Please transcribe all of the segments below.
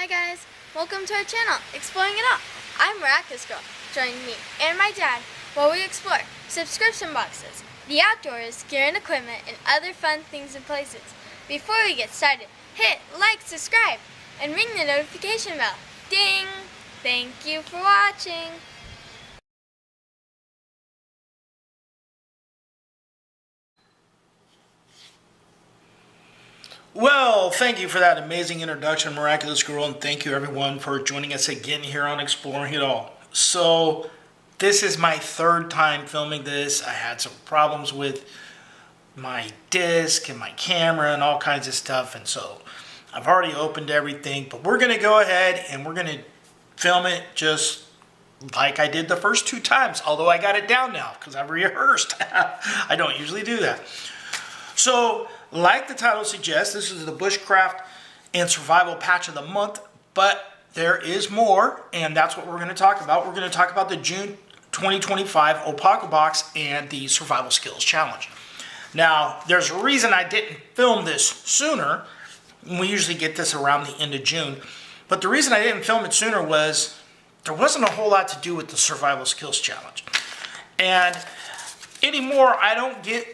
Hi guys, welcome to our channel, Exploring It All. I'm Miraculous Girl. Join me and my dad while we explore subscription boxes, the outdoors, gear and equipment, and other fun things and places. Before we get started, hit like, subscribe, and ring the notification bell. Ding! Thank you for watching. Well, thank you for that amazing introduction, Miraculous Girl, and thank you everyone for joining us again here on Exploring It All. So, this is my third time filming this. I had some problems with my disc and my camera and all kinds of stuff, and so I've already opened everything, but we're going to go ahead and we're going to film it just like I did the first two times, although I got it down now because I've rehearsed. I don't usually do that. So, like the title suggests, this is the Bushcraft and Survival Patch of the Month, but there is more, and that's what we're going to talk about. We're going to talk about the June 2025 Apocabox and the Survival Skills Challenge. Now, there's a reason I didn't film this sooner. We usually get this around the end of June, but the reason I didn't film it sooner was there wasn't a whole lot to do with the Survival Skills Challenge. And anymore, I don't get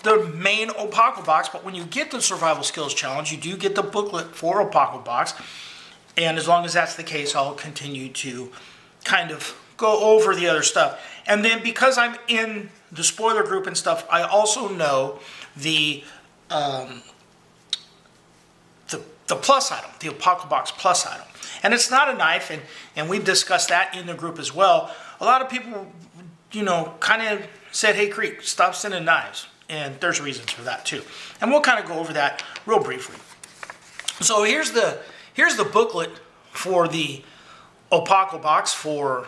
the main Apocabox, but when you get the Survival Skills Challenge, you do get the booklet for Apocabox, and as long as that's the case, I'll continue to kind of go over the other stuff. And then because I'm in the spoiler group and stuff, I also know the plus item, the Apocabox Plus item. And it's not a knife, and we've discussed that in the group as well. A lot of people, kind of said, hey, Creek, stop sending knives. And there's reasons for that too. And we'll kind of go over that real briefly. So here's the booklet for the Apocabox for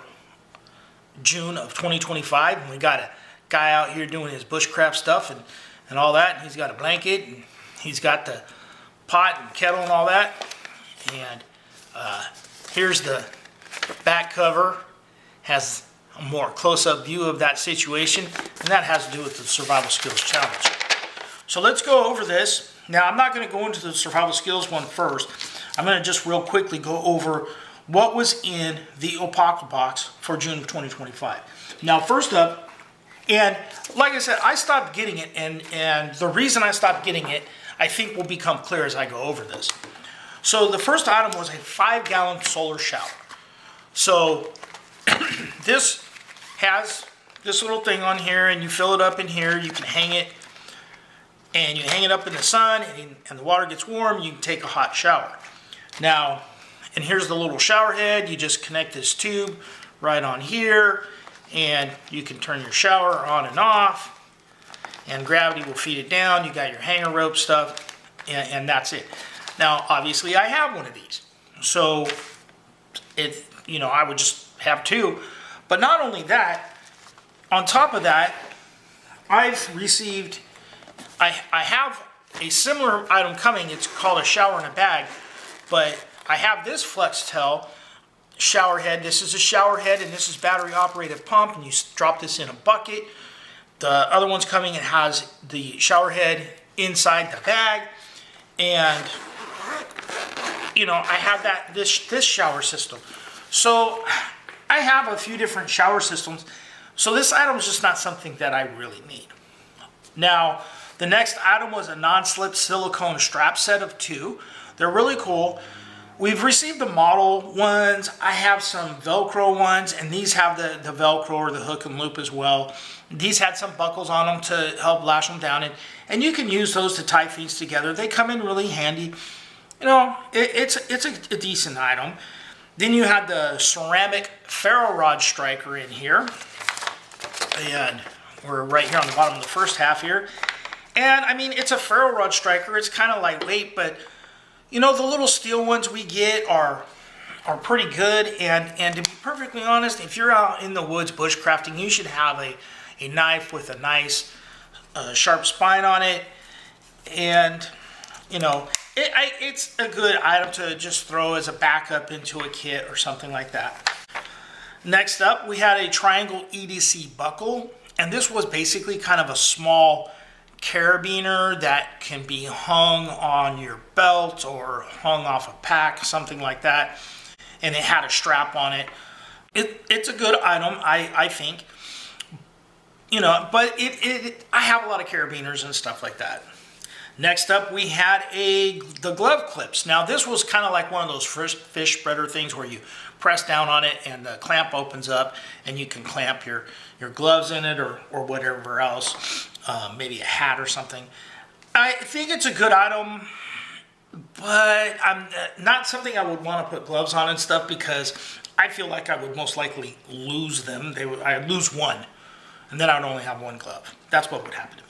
June of 2025. And we got a guy out here doing his bushcraft stuff and all that. And he's got a blanket and he's got the pot and kettle and all that. And here's the back cover. Has a more close-up view of that situation, and that has to do with the Survival Skills Challenge. So let's go over this. Now, I'm not going to go into the Survival Skills one first. I'm going to just real quickly go over what was in the Apocabox for June of 2025. Now, first up, and like I said, I stopped getting it, and the reason I stopped getting it, I think will become clear as I go over this. So the first item was a 5-gallon solar shower. So this has this little thing on here, and you fill it up in here. You can hang it, and you hang it up in the sun, and the water gets warm. You can take a hot shower. Now, and here's the little shower head. You just connect this tube right on here, and you can turn your shower on and off, and gravity will feed it down. You got your hanger rope stuff, and that's it. Now, obviously, I have one of these, so I would just have two. But not only that, on top of that, I've received, I have a similar item coming. It's called a shower in a bag, but I have this Flextel shower head. This is a shower head, and this is battery operated pump, and you drop this in a bucket. The other one's coming. It has the shower head inside the bag, and I have this shower system. So I have a few different shower systems, so this item is just not something that I really need. Now, the next item was a non-slip silicone strap set of 2. They're really cool. We've received the model ones. I have some Velcro ones, and these have the Velcro or the hook and loop as well. These had some buckles on them to help lash them down, and you can use those to tie things together. They come in really handy. It's a decent item. Then you had the ceramic ferro rod striker in here, and we're right here on the bottom of the first half here. And I mean, it's a ferro rod striker. It's kind of lightweight, but the little steel ones we get are pretty good. And to be perfectly honest, if you're out in the woods bushcrafting, you should have a knife with a nice sharp spine on it, and it's a good item to just throw as a backup into a kit or something like that. Next up, we had a triangle EDC buckle, and this was basically kind of a small carabiner that can be hung on your belt or hung off a pack, something like that, and it had a strap on it. It's a good item, I think. You know, but I have a lot of carabiners and stuff like that. Next up, we had the glove clips. Now, this was kind of like one of those fish spreader things where you press down on it and the clamp opens up and you can clamp your gloves in it or whatever else, maybe a hat or something. I think it's a good item, but I'm not something I would want to put gloves on and stuff, because I feel like I would most likely lose them. I'd lose one, and then I would only have one glove. That's what would happen to me.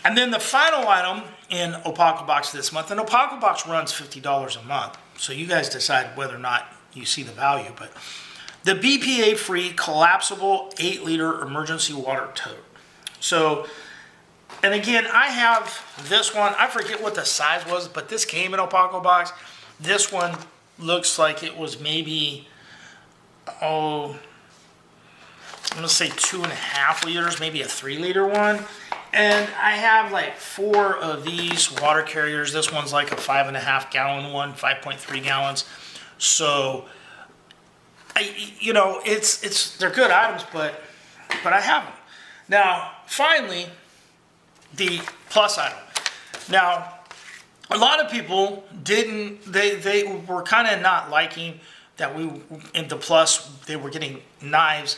And then the final item in Apocabox this month, and Apocabox runs $50 a month, so you guys decide whether or not you see the value, but the BPA-free collapsible 8-liter emergency water tote. So, and again, I have this one. I forget what the size was, but this came in Apocabox. This one looks like it was maybe, I'm going to say 2.5 liters, maybe a 3-liter one. And I have like 4 of these water carriers. This one's like a 5.5 gallon one, 5.3 gallons. So, they're good items, but I have them. Now, finally, the plus item. Now, a lot of people they were kind of not liking that in the plus, they were getting knives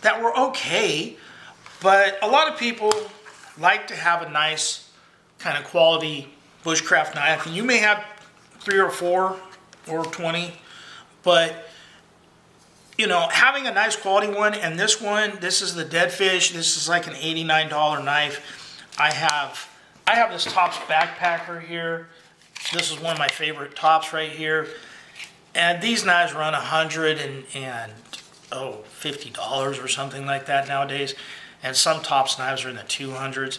that were okay, but a lot of people like to have a nice kind of quality bushcraft knife, and you may have 3 or 4 or 20, but having a nice quality one, and this is the Dead Fish. This is like an $89 knife. I have this Tops backpacker here. This is one of my favorite Tops right here, and these knives run $50 or something like that nowadays. And some Tops knives are in the 200s.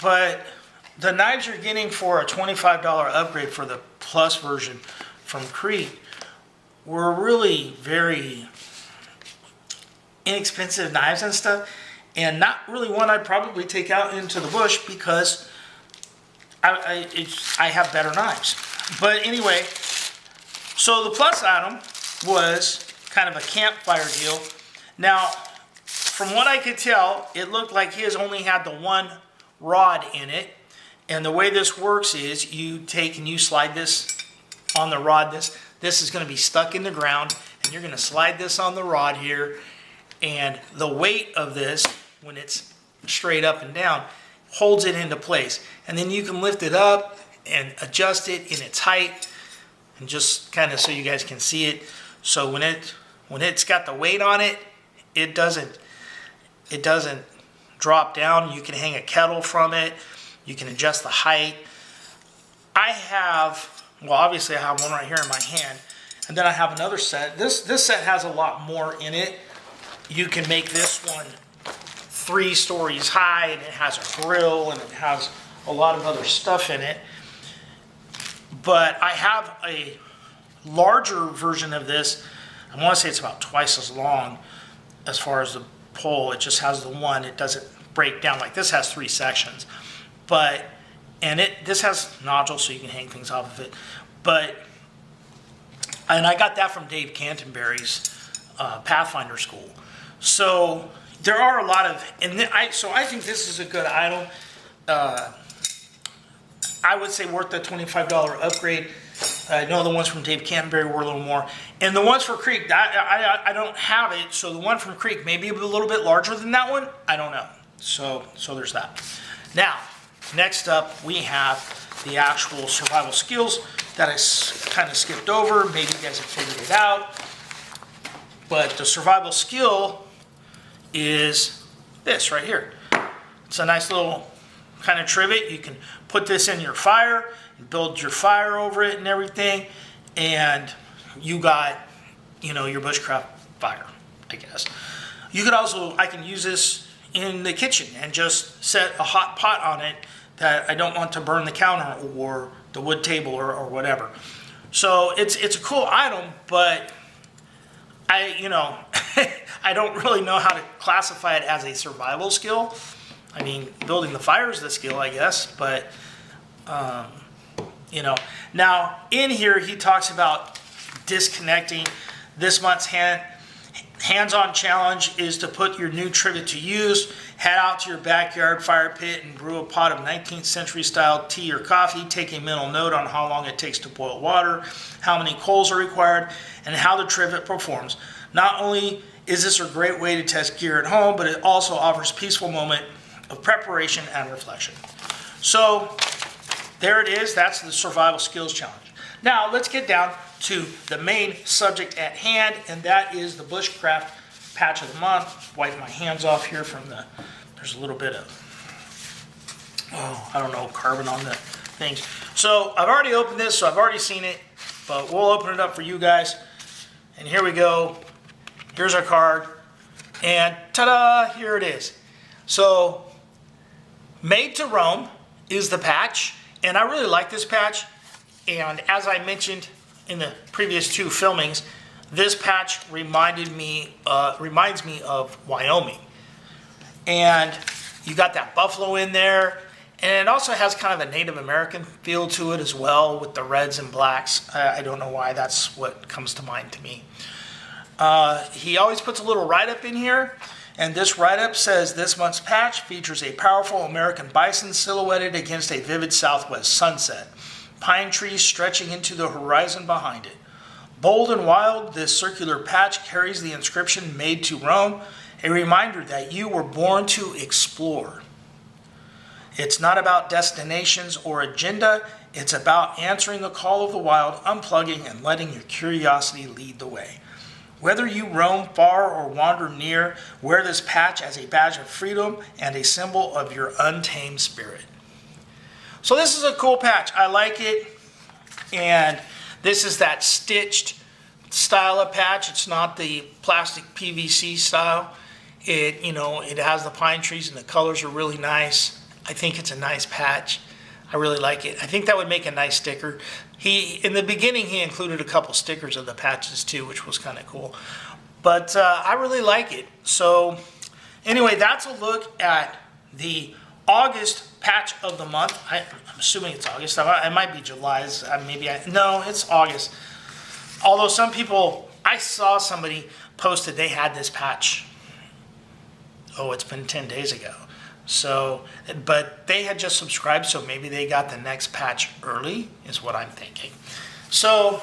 But the knives you're getting for a $25 upgrade for the Plus version from Creek were really very inexpensive knives and stuff. And not really one I'd probably take out into the bush, because I have better knives. But anyway, so the Plus item was kind of a campfire deal. Now, from what I could tell, it looked like his only had the one rod in it. And the way this works is you take and you slide this on the rod. This is going to be stuck in the ground, and you're going to slide this on the rod here. And the weight of this, when it's straight up and down, holds it into place. And then you can lift it up and adjust it in its height, and just kind of so you guys can see it. So when it's got the weight on it, it doesn't drop down. You can hang a kettle from it. You can adjust the height. Obviously I have one right here in my hand, and then I have another set. This set has a lot more in it. You can make this one 3 stories high, and it has a grill, and it has a lot of other stuff in it. But I have a larger version of this. I want to say it's about twice as long as far as the pole. It just has the one. It doesn't break down. Like this has 3 sections, this has nodules so you can hang things off of it. And I got that from Dave Canterbury's Pathfinder school. So there are a lot of, so I think this is a good item. I would say worth the $25 upgrade. I know the ones from Dave Canterbury were a little more. And the ones for Creek, I don't have it, so the one from Creek may be a little bit larger than that one. I don't know. So there's that. Now, next up, we have the actual survival skills that I kind of skipped over. Maybe you guys have figured it out. But the survival skill is this right here. It's a nice little kind of trivet. You can put this in your fire and build your fire over it and everything, and you got, your bushcraft fire, I guess. You could also, I can use this in the kitchen and just set a hot pot on it that I don't want to burn the counter or the wood table or whatever. So it's a cool item, but I don't really know how to classify it as a survival skill. I mean, building the fire is the skill, I guess, but, you know. Now, in here, he talks about disconnecting. This month's hands-on challenge is to put your new trivet to use. Head out to your backyard fire pit and brew a pot of 19th century style tea or coffee. Take a mental note on how long it takes to boil water, how many coals are required, and how the trivet performs. Not only is this a great way to test gear at home, but it also offers a peaceful moment of preparation and reflection. So there it is. That's the survival skills challenge. Now let's get down to the main subject at hand, and that is the Bushcraft patch of the month. Wipe my hands off here from there's a little bit of, I don't know, carbon on the things. So I've already opened this, so I've already seen it, but we'll open it up for you guys. And here we go. Here's our card, and ta-da, here it is. So Made to Roam is the patch, and I really like this patch. And as I mentioned in the previous two filmings, this patch reminds me of Wyoming. And you got that buffalo in there, and it also has kind of a Native American feel to it as well with the reds and blacks. I don't know why, that's what comes to mind to me. He always puts a little write-up in here, and this write-up says this month's patch features a powerful American bison silhouetted against a vivid southwest sunset. Pine trees stretching into the horizon behind it. Bold and wild, this circular patch carries the inscription Made to Roam, a reminder that you were born to explore. It's not about destinations or agenda, it's about answering the call of the wild, unplugging, and letting your curiosity lead the way. Whether you roam far or wander near, wear this patch as a badge of freedom and a symbol of your untamed spirit. So this is a cool patch. I like it. And this is that stitched style of patch. It's not the plastic PVC style. It has the pine trees and the colors are really nice. I think it's a nice patch. I really like it. I think that would make a nice sticker. In the beginning, he included a couple stickers of the patches too, which was kind of cool. But I really like it. So anyway, that's a look at the August patch of the month. I'm assuming it's August. It might be July. No, it's August. Although some people, I saw somebody posted they had this patch. Oh, it's been 10 days ago. So, but they had just subscribed, so maybe they got the next patch early, is what I'm thinking. So,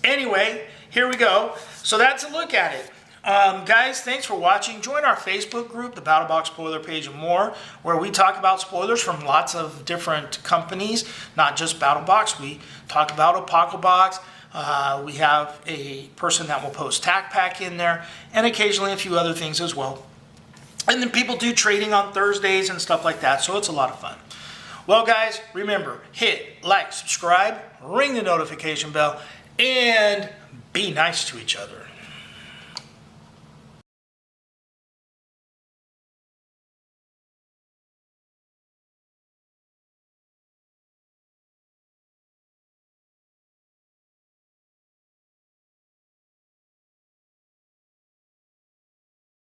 anyway, here we go. So that's a look at it. Guys, thanks for watching. Join our Facebook group, the BattleBox Spoiler Page and More, where we talk about spoilers from lots of different companies, not just BattleBox. We talk about Apocabox. We have a person that will post Tac Pack in there, and occasionally a few other things as well. And then people do trading on Thursdays and stuff like that, so it's a lot of fun. Well, guys, remember, hit like, subscribe, ring the notification bell, and be nice to each other.